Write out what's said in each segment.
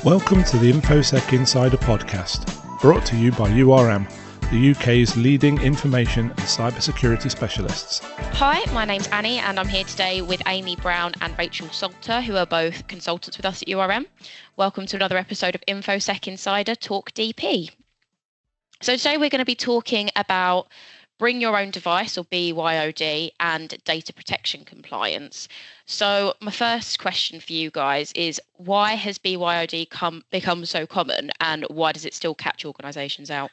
Welcome to the InfoSec Insider podcast, brought to you by URM, the UK's leading information and cybersecurity specialists. Hi, my name's Annie and I'm here today with Aimee Brown and Rachael Salter, who are both consultants with us at URM. Welcome to another episode of InfoSec Insider Talk DP. So today we're going to be talking about Bring Your Own Device, or BYOD, and data protection compliance. So my first question for you guys is, why has BYOD become so common, and why does it still catch organisations out?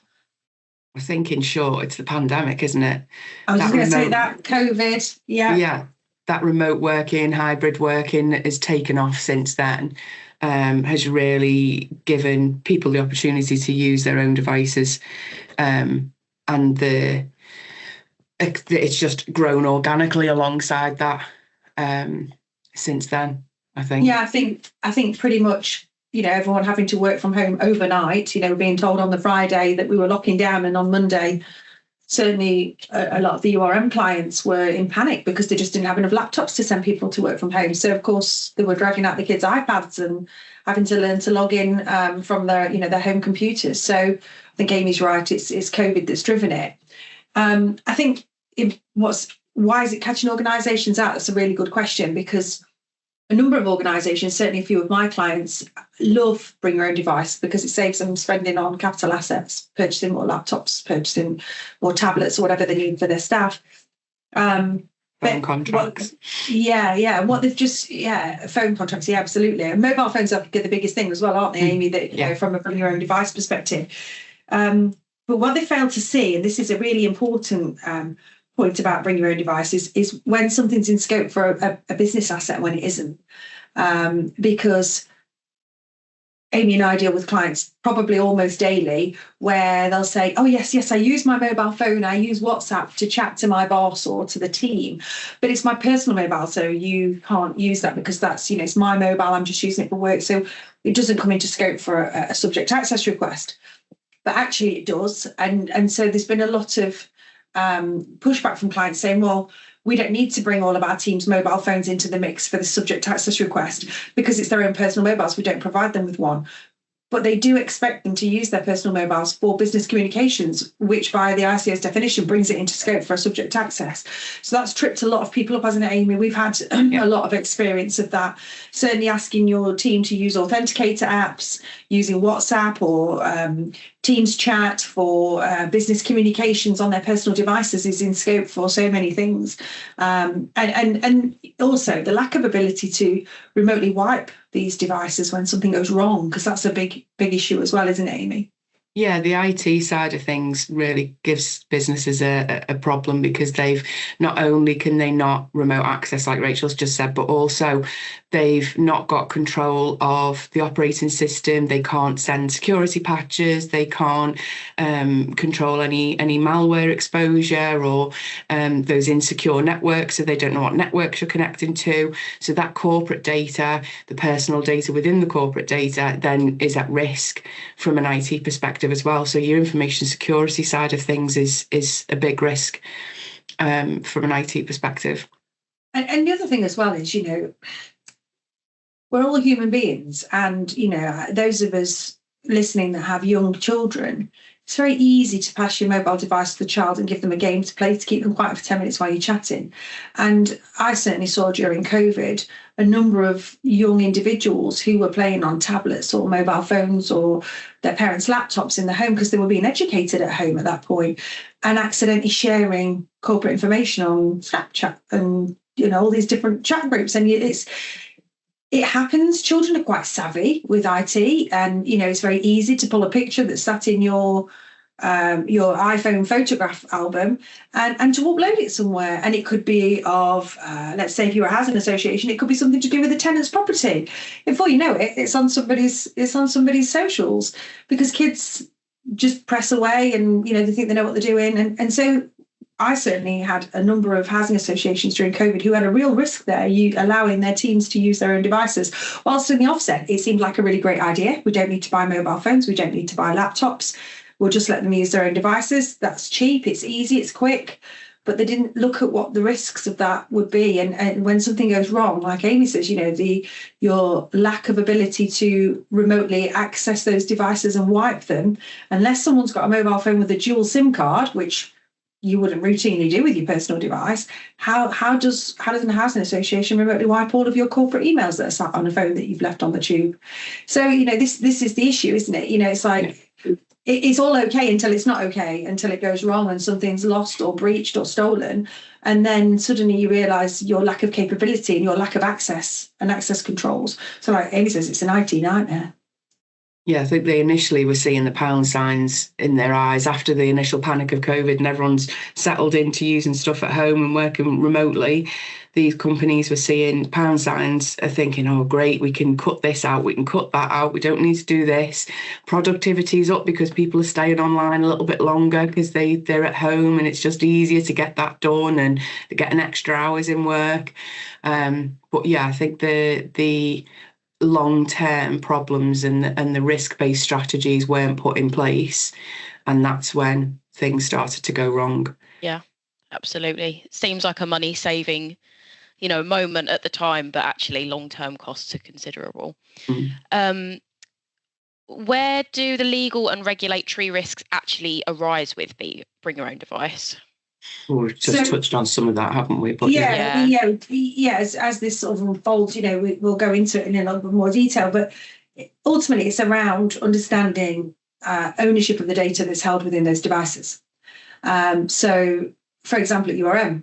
I think in short, it's the pandemic, isn't it? I was going to say that, COVID, Yeah, that remote working, hybrid working has taken off since then, has really given people the opportunity to use their own devices, and it's just grown organically alongside that since then, I think. Yeah, I think pretty much, everyone having to work from home overnight, being told on the Friday that we were locking down, and on Monday, certainly a lot of the URM clients were in panic because they just didn't have enough laptops to send people to work from home. So, of course, they were dragging out the kids' iPads and having to learn to log in from their home computers. So I think Amy's right, it's COVID that's driven it. I think why is it catching organisations out? That's a really good question, because a number of organisations, certainly a few of my clients, love Bring Your Own Device because it saves them spending on capital assets, purchasing more laptops, purchasing more tablets or whatever they need for their staff. Phone contracts. What they've phone contracts, absolutely. And mobile phones are the biggest thing as well, aren't they, Aimee, that, from a Bring Your Own Device perspective. But what they fail to see, and this is a really important point about Bring Your Own Device, is when something's in scope for a business asset when it isn't. Because Aimee and I deal with clients probably almost daily where they'll say, oh, yes, I use my mobile phone, I use WhatsApp to chat to my boss or to the team, but it's my personal mobile, so you can't use that because that's, it's my mobile, I'm just using it for work. So it doesn't come into scope for a subject access request. But actually it does. And so there's been a lot of pushback from clients saying, well, we don't need to bring all of our team's mobile phones into the mix for the subject access request because it's their own personal mobiles. We don't provide them with one. But they do expect them to use their personal mobiles for business communications, which by the ICO's definition brings it into scope for a subject access. So that's tripped a lot of people up, hasn't it, Aimee? We've had a lot of experience of that. Certainly asking your team to use authenticator apps, using WhatsApp or Teams chat for business communications on their personal devices is in scope for so many things. And also the lack of ability to remotely wipe these devices when something goes wrong, because that's a big issue as well, isn't it, Aimee? Yeah, the IT side of things really gives businesses a problem, because they've not only can they not remote access, like Rachel's just said, but also they've not got control of the operating system. They can't send security patches. They can't control any malware exposure or those insecure networks, so they don't know what networks you're connecting to. So that corporate data, the personal data within the corporate data, then is at risk from an IT perspective as well. So your information security side of things is a big risk from an IT perspective. And the other thing as well is, we're all human beings, and those of us listening that have young children, it's very easy to pass your mobile device to the child and give them a game to play to keep them quiet for 10 minutes while you're chatting. And I certainly saw during COVID a number of young individuals who were playing on tablets or mobile phones or their parents' laptops in the home because they were being educated at home at that point, and accidentally sharing corporate information on Snapchat and all these different chat groups. And it happens. Children are quite savvy with IT, and it's very easy to pull a picture that's sat in your iPhone photograph album and to upload it somewhere. And it could be of, let's say if you're a housing association, it could be something to do with the tenant's property. Before you know it, it's on somebody's socials, because kids just press away and they think they know what they're doing. And so I certainly had a number of housing associations during COVID who had a real risk there, allowing their teams to use their own devices. Whilst in the offset, it seemed like a really great idea. We don't need to buy mobile phones. We don't need to buy laptops. We'll just let them use their own devices. That's cheap. It's easy. It's quick. but they didn't look at what the risks of that would be. And when something goes wrong, like Aimee says, your lack of ability to remotely access those devices and wipe them, unless someone's got a mobile phone with a dual SIM card, which you wouldn't routinely do with your personal device, how does a housing association remotely wipe all of your corporate emails that are sat on a phone that you've left on the tube? So, this is the issue, isn't it? It's like, it's all okay until it's not okay, until it goes wrong and something's lost or breached or stolen. And then suddenly you realise your lack of capability and your lack of access and access controls. So like Aimee says, it's an IT nightmare. Yeah, I think they initially were seeing the pound signs in their eyes after the initial panic of COVID and everyone's settled into using stuff at home and working remotely. These companies were seeing pound signs, are thinking, oh, great, we can cut this out, we can cut that out, we don't need to do this. Productivity's up because people are staying online a little bit longer because they're at home and it's just easier to get that done and getting extra hours in work. But yeah, I think the long-term problems and the risk-based strategies weren't put in place, and that's when things started to go wrong. Yeah, absolutely. Seems like a money-saving, moment at the time, but actually long-term costs are considerable. Where do the legal and regulatory risks actually arise with bring your own device? Well, we've just touched on some of that, haven't we? But as this sort of unfolds, we'll go into it in a little bit more detail. But ultimately, it's around understanding ownership of the data that's held within those devices. So, for example, at URM,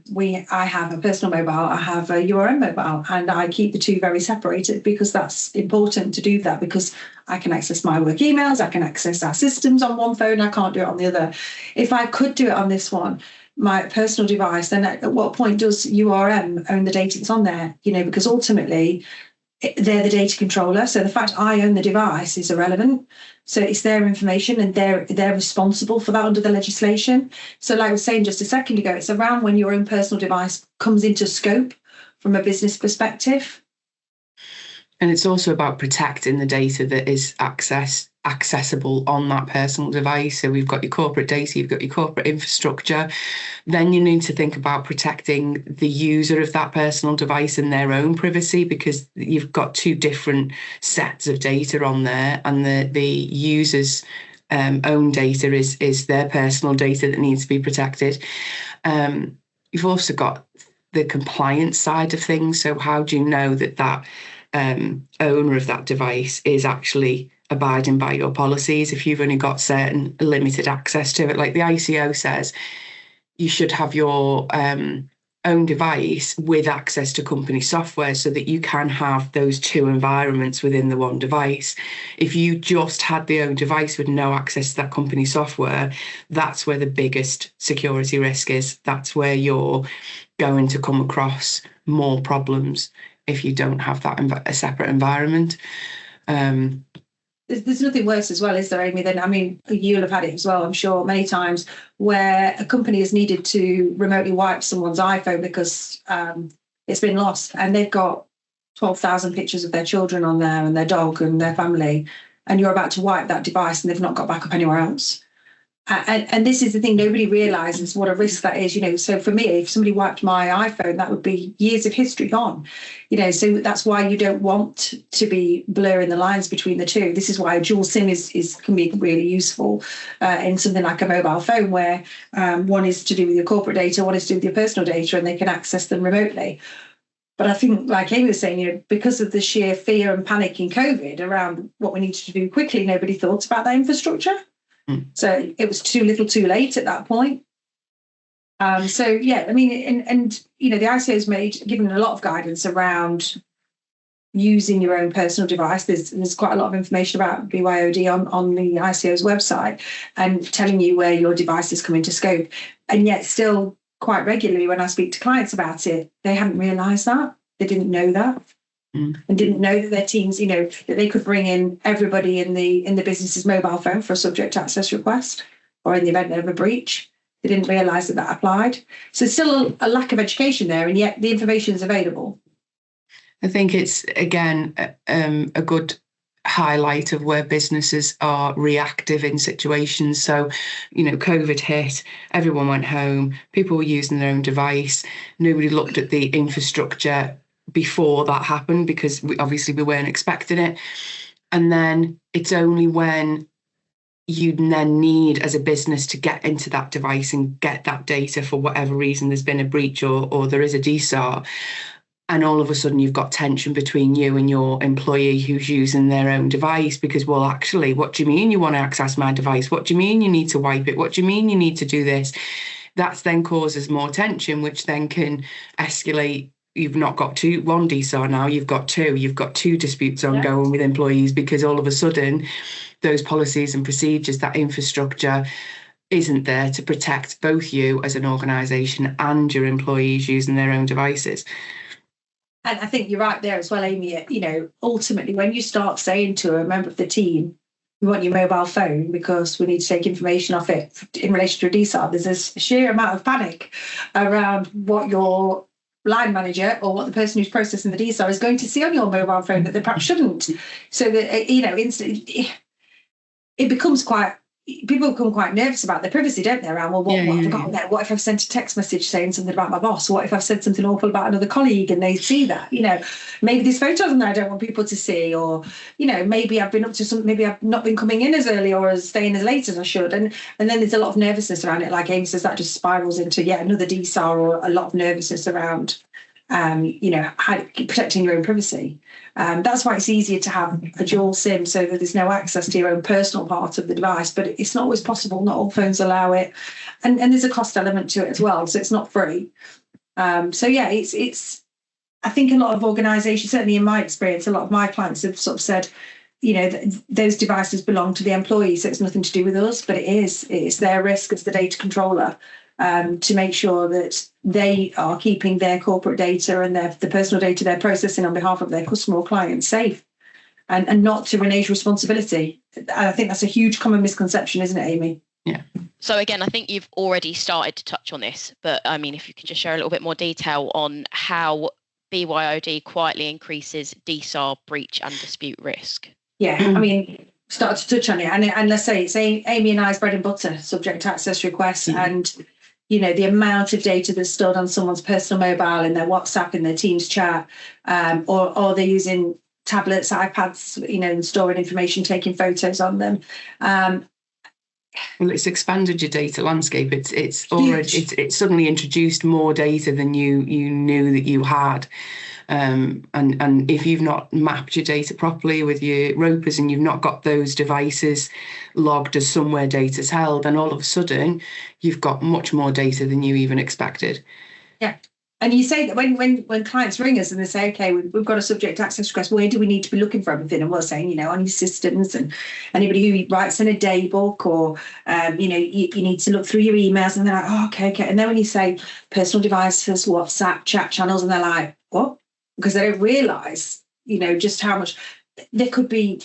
I have a personal mobile, I have a URM mobile, and I keep the two very separated because that's important to do that, because I can access my work emails, I can access our systems on one phone, I can't do it on the other. If I could do it on this one, my personal device, then at what point does URM own the data that's on there? Because ultimately they're the data controller. So the fact I own the device is irrelevant. So it's their information and they're responsible for that under the legislation. So like I was saying just a second ago, it's around when your own personal device comes into scope from a business perspective. And it's also about protecting the data that is accessible on that personal device. So we've got your corporate data, you've got your corporate infrastructure. Then you need to think about protecting the user of that personal device and their own privacy, because you've got two different sets of data on there, and the user's own data is their personal data that needs to be protected. You've also got the compliance side of things. So how do you know that owner of that device is actually abiding by your policies if you've only got certain limited access to it? Like the ICO says, you should have your own device with access to company software so that you can have those two environments within the one device. If you just had the own device with no access to that company software, that's where the biggest security risk is. That's where you're going to come across more problems if you don't have that a separate environment. There's nothing worse as well, is there, Aimee? You'll have had it as well, I'm sure, many times, where a company has needed to remotely wipe someone's iPhone because it's been lost, and they've got 12,000 pictures of their children on there and their dog and their family, and you're about to wipe that device and they've not got backup anywhere else. And this is the thing, nobody realises what a risk that is. So for me, if somebody wiped my iPhone, that would be years of history gone. So that's why you don't want to be blurring the lines between the two. This is why a dual SIM can be really useful in something like a mobile phone, where one is to do with your corporate data, one is to do with your personal data, and they can access them remotely. But I think, like Aimee was saying, because of the sheer fear and panic in COVID around what we needed to do quickly, nobody thought about that infrastructure. So it was too little too late at that point. The ICO's given a lot of guidance around using your own personal device. There's quite a lot of information about BYOD on the ICO's website and telling you where your devices come into scope. And yet still quite regularly when I speak to clients about it, they hadn't realised that. They didn't know that. And didn't know that their teams, that they could bring in everybody in the business's mobile phone for a subject access request, or in the event of a breach. They didn't realise that applied. So it's still a lack of education there, and yet the information is available. I think it's, again, a good highlight of where businesses are reactive in situations. So, COVID hit, everyone went home, people were using their own device. Nobody looked at the infrastructure before that happened because we weren't expecting it. And then it's only when you then need as a business to get into that device and get that data for whatever reason, there's been a breach or there is a DSAR. And all of a sudden you've got tension between you and your employee who's using their own device because, well, actually, what do you mean you want to access my device? What do you mean you need to wipe it? What do you mean you need to do this? That then causes more tension, which then can escalate. You've not got one DSAR now, you've got two. You've got two disputes ongoing with employees because all of a sudden those policies and procedures, that infrastructure isn't there to protect both you as an organisation and your employees using their own devices. And I think you're right there as well, Aimee. Ultimately, when you start saying to a member of the team, we want your mobile phone because we need to take information off it in relation to a DSAR, there's a sheer amount of panic around what your line manager or what the person who's processing the DSAR is going to see on your mobile phone that they perhaps shouldn't. So that, it becomes people become quite nervous about their privacy, don't they? Around, well, what have I got there? What if I've sent a text message saying something about my boss? What if I've said something awful about another colleague and they see that? Maybe there's photos in there I don't want people to see, or maybe I've been up to something. Maybe I've not been coming in as early or as staying as late as I should, and then there's a lot of nervousness around it. Like Aimee says, that just spirals into another DSAR or a lot of nervousness around protecting your own privacy. That's why it's easier to have a dual SIM so that there's no access to your own personal part of the device, but it's not always possible. Not all phones allow it. And there's a cost element to it as well, so it's not free. It's I think a lot of organisations, certainly in my experience, a lot of my clients have sort of said, those devices belong to the employee, so it's nothing to do with us, but it's their risk as the data controller. To make sure that they are keeping their corporate data and the personal data they're processing on behalf of their customer or client safe, and not to renege responsibility. And I think that's a huge common misconception, isn't it, Aimee? Yeah. So again, I think you've already started to touch on this, but I mean, if you could just share a little bit more detail on how BYOD quietly increases DSAR breach and dispute risk. Yeah, I mean, start to touch on it, and let's say it's Aimee and I's bread and butter, subject access requests, and the amount of data that's stored on someone's personal mobile, in their WhatsApp, in their Teams chat, or they're using tablets, iPads, and storing information, taking photos on them. Well, it's expanded your data landscape. It's already it's suddenly introduced more data than you knew that you had. And if you've not mapped your data properly with your ropers and you've not got those devices logged as somewhere data's held, then all of a sudden you've got much more data than you even expected. Yeah. And you say that when clients ring us and they say, okay, we've got a subject access request, where do we need to be looking for everything? And we're saying, on your systems, and anybody who writes in a day book, or, you need to look through your emails, and they're like, oh, okay. And then when you say personal devices, WhatsApp, chat channels, and they're like, what? Because they don't realise, just how much there could be.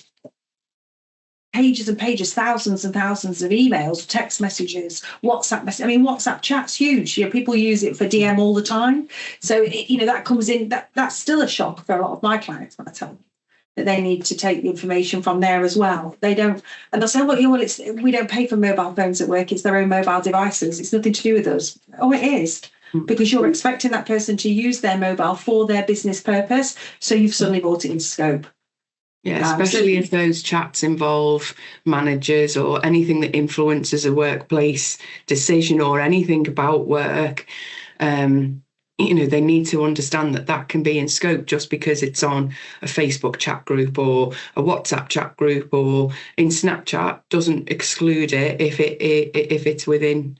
Pages and pages, thousands and thousands of emails, text messages, WhatsApp messages. I mean, WhatsApp chat's huge. People use it for DM all the time. So, that comes in, that's still a shock for a lot of my clients when I tell them that they need to take the information from there as well. They don't, and they'll say, well, we don't pay for mobile phones at work. It's their own mobile devices. It's nothing to do with us. Oh, it is. Because you're expecting that person to use their mobile for their business purpose. So you've suddenly brought it into scope. Yeah, especially if those chats involve managers or anything that influences a workplace decision or anything about work. They need to understand that can be in scope just because it's on a Facebook chat group or a WhatsApp chat group or in Snapchat doesn't exclude it if it's within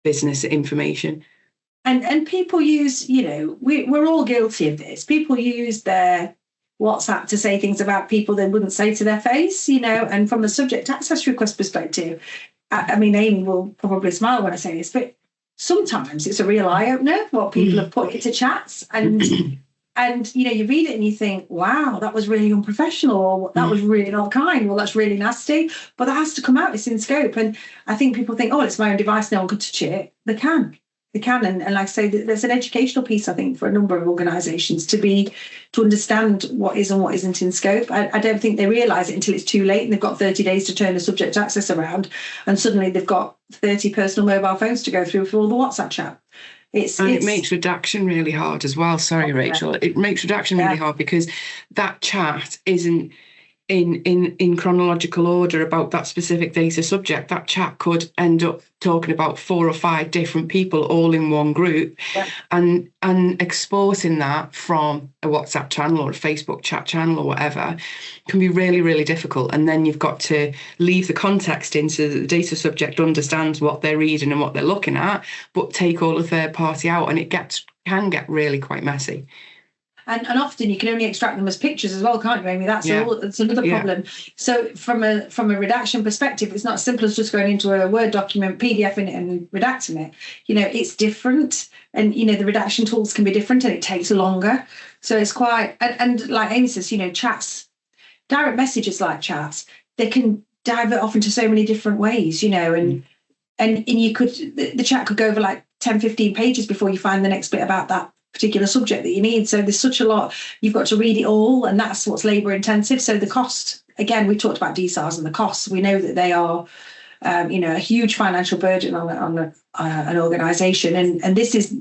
business information. And people use, we're all guilty of this. People use their WhatsApp to say things about people they wouldn't say to their face, and from a subject access request perspective, I mean, Aimee will probably smile when I say this, but sometimes it's a real eye-opener what people have put into chats, and you read it and you think, wow, that was really unprofessional, or that was really not kind, well, that's really nasty, but that has to come out, it's in scope. And I think people think, oh, it's my own device, no one could touch it. They can. they can. And like I say, there's an educational piece, I think, for a number of organisations to understand what is and what isn't in scope. I don't think they realise it until it's too late and they've got 30 days to turn a subject access around, and suddenly they've got 30 personal mobile phones to go through for all the WhatsApp chat. It makes redaction really hard as well. Sorry, Rachael. It makes redaction really hard because that chat isn't in chronological order about that specific data subject. That chat could end up talking about 4 or 5 different people all in one group, and exporting that from a WhatsApp channel or a Facebook chat channel or whatever can be really, really difficult. And then you've got to leave the context in so that the data subject understands what they're reading and what they're looking at, but take all the third party out, and it can get really quite messy. And often you can only extract them as pictures as well, can't you, Aimee? That's another problem. So from a redaction perspective, it's not as simple as just going into a Word document, PDFing it and redacting it. It's different. And, the redaction tools can be different and it takes longer. So it's quite, and like Aimee says, chats, direct messages like chats, they can divert off into so many different ways, and you could, the chat could go over like 10, 15 pages before you find the next bit about that particular subject that you need. So there's such a lot, you've got to read it all, and that's what's labour intensive. So the cost, again, we talked about DSARs and the costs. We know that they are a huge financial burden on an organisation, and this is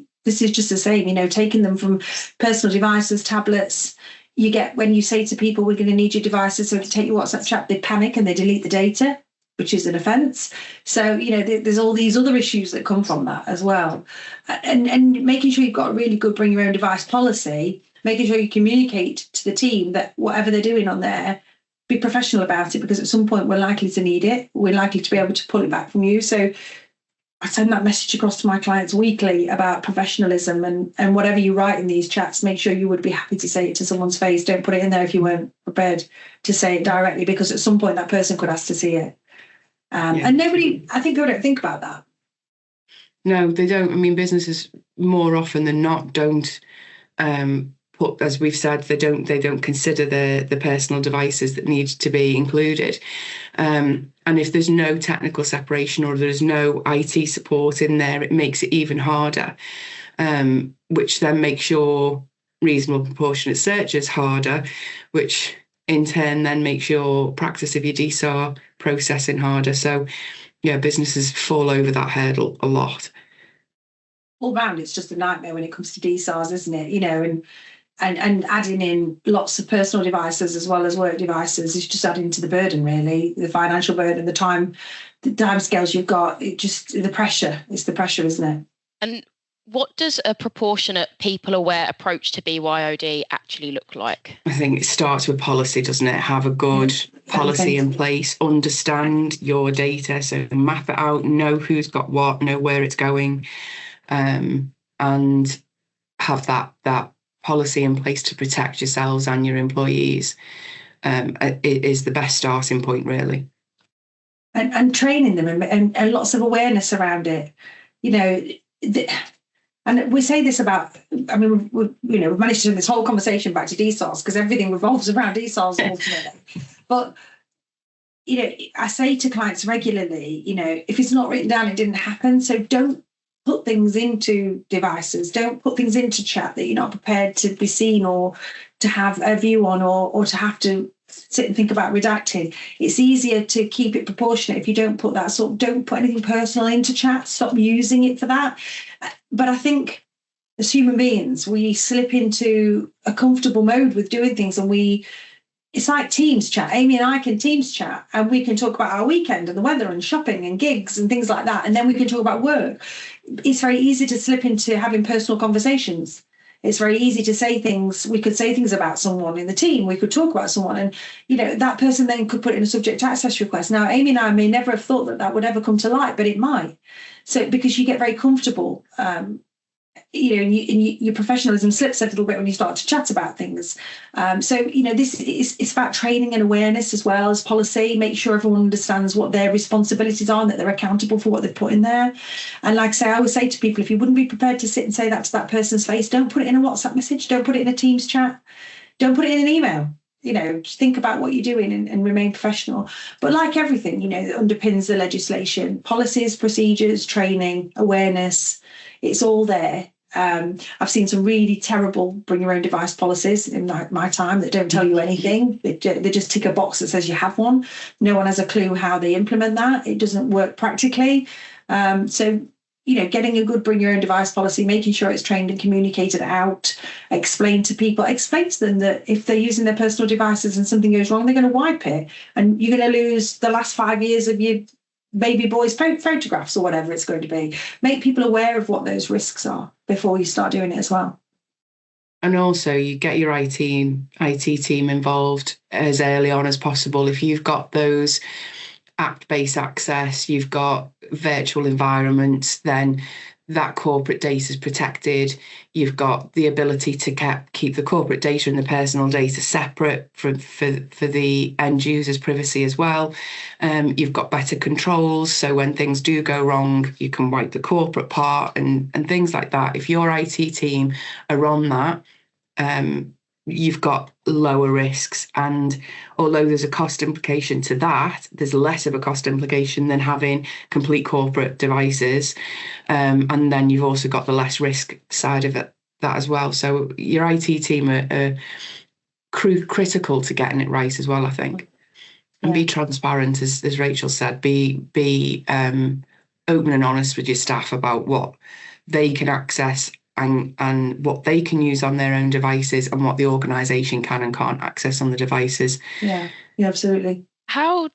just the same, taking them from personal devices, tablets. You get, when you say to people, we're going to need your devices, so to take your WhatsApp chat, they panic and they delete the data, which is an offence. So, there's all these other issues that come from that as well. And making sure you've got a really good bring your own device policy, making sure you communicate to the team that whatever they're doing on there, be professional about it, because at some point we're likely to need it. We're likely to be able to pull it back from you. So I send that message across to my clients weekly about professionalism, and whatever you write in these chats, make sure you would be happy to say it to someone's face. Don't put it in there if you weren't prepared to say it directly, because at some point that person could ask to see it. And I think people don't think about that. No, they don't. I mean, businesses more often than not don't put, as we've said, they don't consider the personal devices that need to be included. And if there's no technical separation or there's no IT support in there, it makes it even harder, which then makes your reasonable proportionate searches harder, which in turn then makes your practice of your DSAR processing harder. So, businesses fall over that hurdle a lot. All round, it's just a nightmare when it comes to DSARs, isn't it? And adding in lots of personal devices as well as work devices is just adding to the burden, really. The financial burden, the time scales you've got, it's the pressure, isn't it? And what does a proportionate, people-aware approach to BYOD actually look like? I think it starts with policy, doesn't it? Have a good policy in place, understand your data, so map it out, know who's got what, know where it's going, and have that policy in place to protect yourselves and your employees. It is the best starting point, really. And training them and lots of awareness around it. And we say this about, we've managed to turn this whole conversation back to DSARs because everything revolves around DSARs ultimately. But, I say to clients regularly, if it's not written down, it didn't happen. So don't put things into devices. Don't put things into chat that you're not prepared to be seen or to have a view on or to have to sit and think about redacting. It's easier to keep it proportionate if you don't put that don't put anything personal into chat. Stop using it for that. But I think as human beings, we slip into a comfortable mode with doing things, and it's like Teams chat. Aimee and I can Teams chat, and we can talk about our weekend and the weather and shopping and gigs and things like that. And then we can talk about work. It's very easy to slip into having personal conversations. It's very easy to say things. We could say things about someone in the team. We could talk about someone, and that person then could put in a subject access request. Now, Aimee and I may never have thought that would ever come to light, but it might. So because you get very comfortable, and your professionalism slips a little bit when you start to chat about things. This is it's about training and awareness as well as policy. Make sure everyone understands what their responsibilities are and that they're accountable for what they've put in there. And like I say, I always say to people, if you wouldn't be prepared to sit and say that to that person's face, don't put it in a WhatsApp message. Don't put it in a Teams chat. Don't put it in an email. Just think about what you're doing and remain professional. But like everything, that underpins the legislation, policies, procedures, training, awareness. it's all there. I've seen some really terrible bring your own device policies in my time that don't tell you anything. They just tick a box that says you have one. No one has a clue how they implement that. It doesn't work practically. So, getting a good bring your own device policy, making sure it's trained and communicated out, explain to them that if they're using their personal devices and something goes wrong, they're going to wipe it. And you're going to lose the last 5 years of your baby boy's photographs or whatever it's going to be. Make people aware of what those risks are before you start doing it as well. And also you get your IT team involved as early on as possible. If you've got those app-based access, you've got virtual environments, then that corporate data is protected. You've got the ability to keep the corporate data and the personal data separate for the end user's privacy as well. You've got better controls, so when things do go wrong, you can wipe the corporate part and things like that. If your IT team are on that, you've got lower risks. And although there's a cost implication to that, there's less of a cost implication than having complete corporate devices. And then you've also got the less risk side of that as well. So your IT team are critical to getting it right as well, I think. And be transparent, as Rachael said, be open and honest with your staff about what they can access and what they can use on their own devices and what the organisation can and can't access on the devices. Yeah, absolutely. How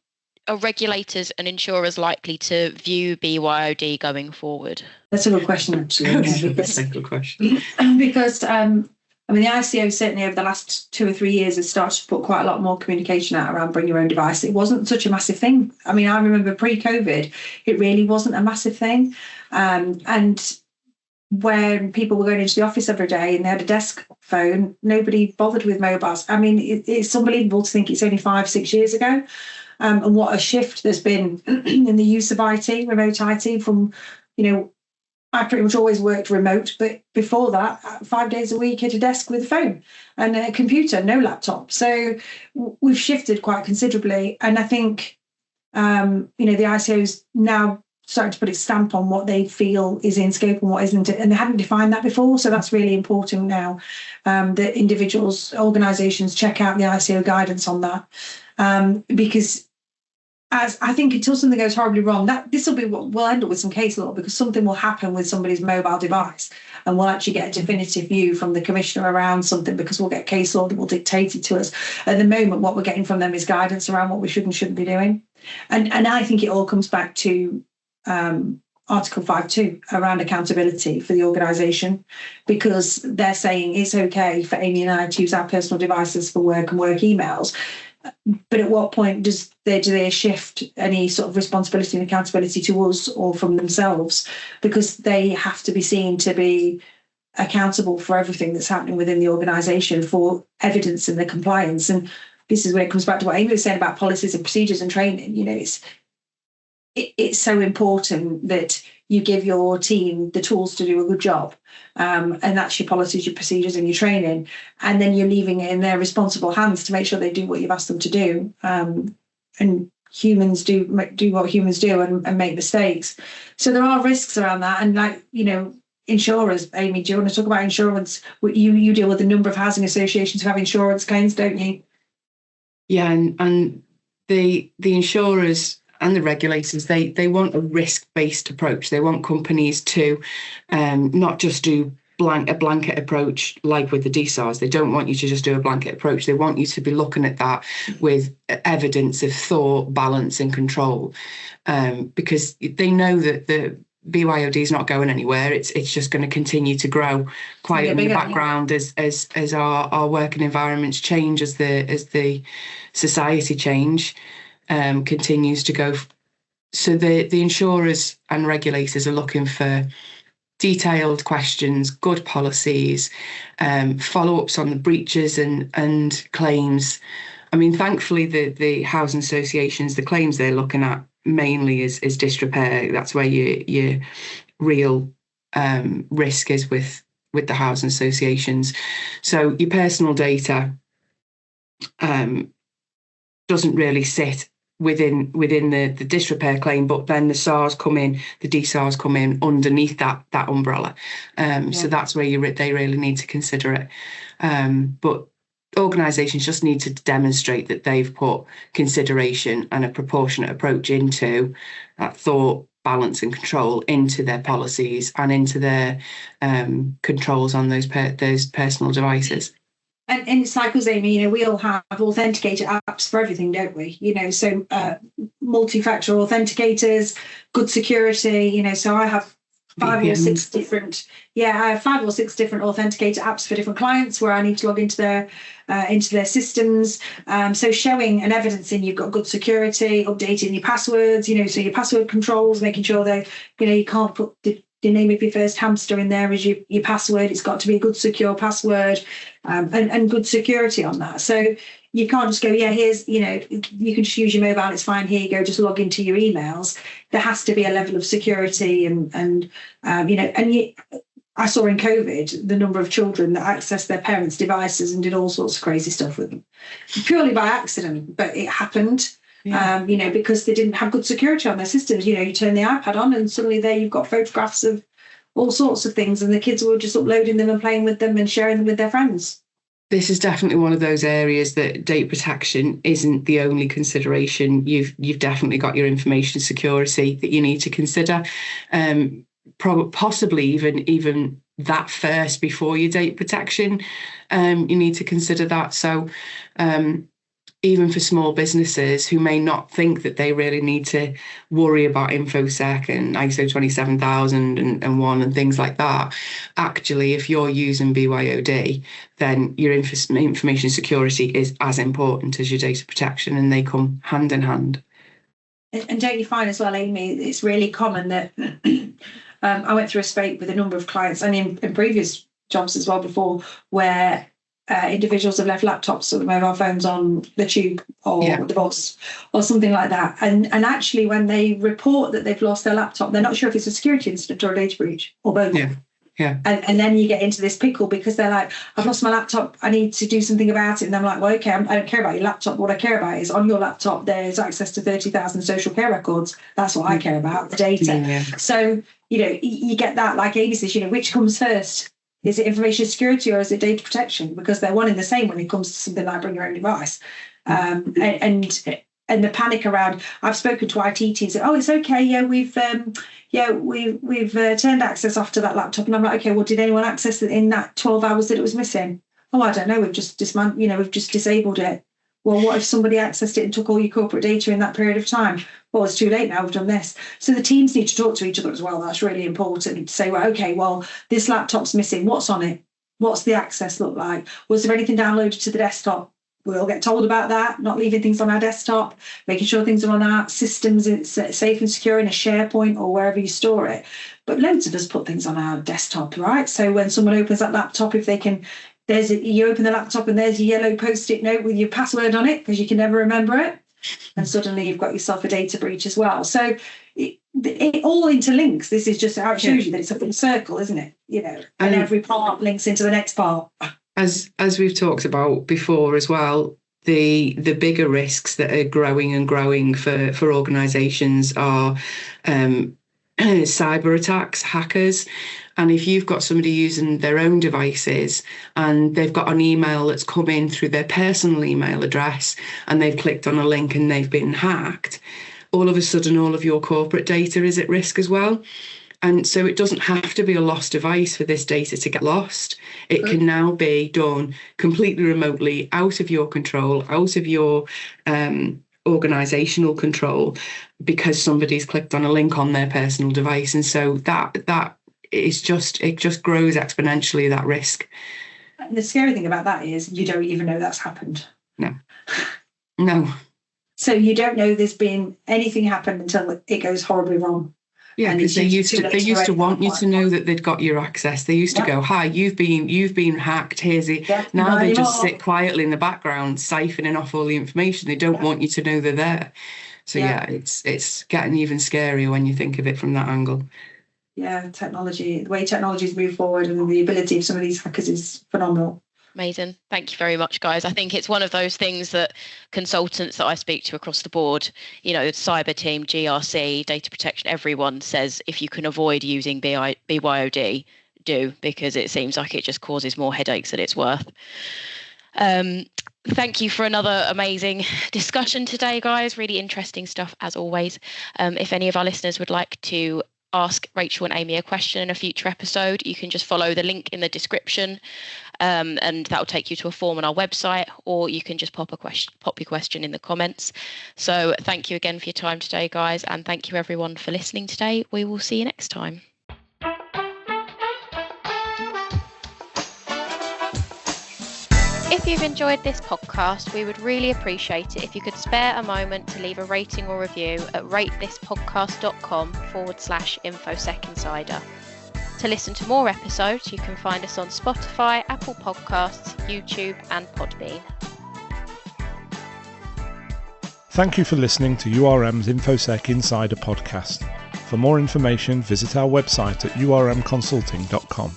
are regulators and insurers likely to view BYOD going forward? That's a good question, actually. That's a good question. Because the ICO certainly over the last 2 or 3 years has started to put quite a lot more communication out around bring your own device. It wasn't such a massive thing. I remember pre-COVID, it really wasn't a massive thing. And when people were going into the office every day and they had a desk phone, nobody bothered with mobiles. It's unbelievable to think it's only 5-6 years ago. And what a shift there's been in the use of IT, remote IT from, I pretty much always worked remote, but before that, 5 days a week at a desk with a phone and a computer, no laptop. So we've shifted quite considerably. And I think, the ICO's now starting to put its stamp on what they feel is in scope and what isn't, and they hadn't defined that before. So that's really important now, that individuals, organisations check out the ICO guidance on that, because as I think until something goes horribly wrong, this will be what we'll end up with, some case law, because something will happen with somebody's mobile device and we'll actually get a definitive view from the commissioner around something, because we'll get case law that will dictate it to us. At the moment, what we're getting from them is guidance around what we should and shouldn't be doing. And I think it all comes back to Article 5.2 around accountability for the organisation, because they're saying it's okay for Aimee and I to use our personal devices for work and work emails. But at what point do they shift any sort of responsibility and accountability to us or from themselves? Because they have to be seen to be accountable for everything that's happening within the organisation, for evidence and the compliance. And this is where it comes back to what Aimee was saying about policies and procedures and training. It's so important that you give your team the tools to do a good job. And that's your policies, your procedures and your training. And then you're leaving it in their responsible hands to make sure they do what you've asked them to do. And humans do what humans do and make mistakes. So there are risks around that. And insurers, Aimee, do you want to talk about insurance? You deal with a number of housing associations who have insurance claims, don't you? Yeah, and the insurers and the regulators, they want a risk-based approach. They want companies to not just do a blanket approach like with the DSARs. They don't want you to just do a blanket approach. They want you to be looking at that with evidence of thought, balance and control, because they know that the BYOD is not going anywhere. It's just going to continue to grow quietly in the background as our working environments change, as the society change. Continues to go. So the insurers and regulators are looking for detailed questions, good policies, follow-ups on the breaches and claims. Thankfully, the housing associations, the claims they're looking at mainly is disrepair. That's where your real risk is with the housing associations. So your personal data doesn't really sit within the disrepair claim, but then the SARs come in, the DSARs come in underneath that umbrella. So that's where they really need to consider it. But organisations just need to demonstrate that they've put consideration and a proportionate approach into that thought, balance and control into their policies and into their controls on those personal devices. And it's like us, Aimee, we all have authenticator apps for everything, don't we? So multi-factor authenticators, good security, so I have five or six different authenticator apps for different clients where I need to log into their systems. So showing and evidencing you've got good security, updating your passwords, so your password controls, making sure that, you can't put the name of your first hamster in there as your password. It's got to be a good, secure password, and good security on that. So you can't just go, here's, you can just use your mobile, it's fine, here you go, just log into your emails. There has to be a level of security I saw in COVID the number of children that accessed their parents' devices and did all sorts of crazy stuff with them, purely by accident, but it happened. Because they didn't have good security on their systems. You turn the iPad on and suddenly there you've got photographs of all sorts of things, and the kids were just uploading them and playing with them and sharing them with their friends. This is definitely one of those areas that data protection isn't the only consideration. You've definitely got your information security that you need to consider. Possibly even that first before your data protection. You need to consider that. So even for small businesses who may not think that they really need to worry about InfoSec and ISO 27001 and things like that, actually, if you're using BYOD, then your information security is as important as your data protection, and they come hand in hand. And don't you find as well, Aimee, it's really common that I went through a spate with a number of clients, and in previous jobs as well before, where individuals have left laptops or mobile phones on the tube or the bus or something like that. And actually, when they report that they've lost their laptop, they're not sure if it's a security incident or a data breach or both. Yeah. And then you get into this pickle because they're like, I've lost my laptop, I need to do something about it. And I'm like, well, okay, I don't care about your laptop. What I care about is on your laptop, there's access to 30,000 social care records. That's what I care about, the data. Yeah. So, you get that, like Aimee says, which comes first? Is it information security or is it data protection? Because they're one and the same when it comes to something like bring your own device. And the panic around, I've spoken to IT teams, oh, it's okay, we've turned access off to that laptop. And I'm like, okay, well, did anyone access it in that 12 hours that it was missing? Oh, I don't know, we've just we've just disabled it. Well, what if somebody accessed it and took all your corporate data in that period of time? Well, it's too late now, we've done this. So the teams need to talk to each other as well. That's really important to say, well, okay, well, this laptop's missing. What's on it? What's the access look like? Was there anything downloaded to the desktop? We'll get told about that, not leaving things on our desktop, making sure things are on our systems, it's safe and secure in a SharePoint or wherever you store it. But loads of us put things on our desktop, right? So when someone opens that laptop, if they can, you open the laptop and there's a yellow Post-it note with your password on it because you can never remember it. And suddenly you've got yourself a data breach as well. So it all interlinks. This is just how it shows you that it's a full circle, isn't it? And every part links into the next part. As we've talked about before as well, the bigger risks that are growing and growing for organisations are cyber attacks, hackers. And if you've got somebody using their own devices and they've got an email that's come in through their personal email address and they've clicked on a link and they've been hacked, all of a sudden all of your corporate data is at risk as well. And so it doesn't have to be a lost device for this data to get lost. It can now be done completely remotely, out of your control, out of your organisational control, because somebody's clicked on a link on their personal device. And so that is it just grows exponentially, that risk. And the scary thing about that is you don't even know that's happened. No. So you don't know there's been anything happen until it goes horribly wrong. Yeah, because they used to want you to know that they'd got your access. They used to go, "Hi, you've been hacked. Here's it." Now they just sit quietly in the background, siphoning off all the information. They don't want you to know they're there. So it's getting even scarier when you think of it from that angle. Yeah, the way technology's moved forward and the ability of some of these hackers is phenomenal. Amazing. Thank you very much, guys. I think it's one of those things that consultants that I speak to across the board, cyber team, GRC, data protection, everyone says if you can avoid using BYOD, do, because it seems like it just causes more headaches than it's worth. Thank you for another amazing discussion today, guys. Really interesting stuff as always. If any of our listeners would like to ask Rachael and Aimee a question in a future episode, you can just follow the link in the description, and that will take you to a form on our website, or you can just pop your question in the comments. So thank you again for your time today, guys, and thank you everyone for listening today. We will see you next time. If you've enjoyed this podcast, we would really appreciate it if you could spare a moment to leave a rating or review at ratethispodcast.com/InfoSec Insider. To listen to more episodes, you can find us on Spotify, Apple Podcasts, YouTube, and Podbean. Thank you for listening to URM's InfoSec Insider podcast. For more information, visit our website at urmconsulting.com.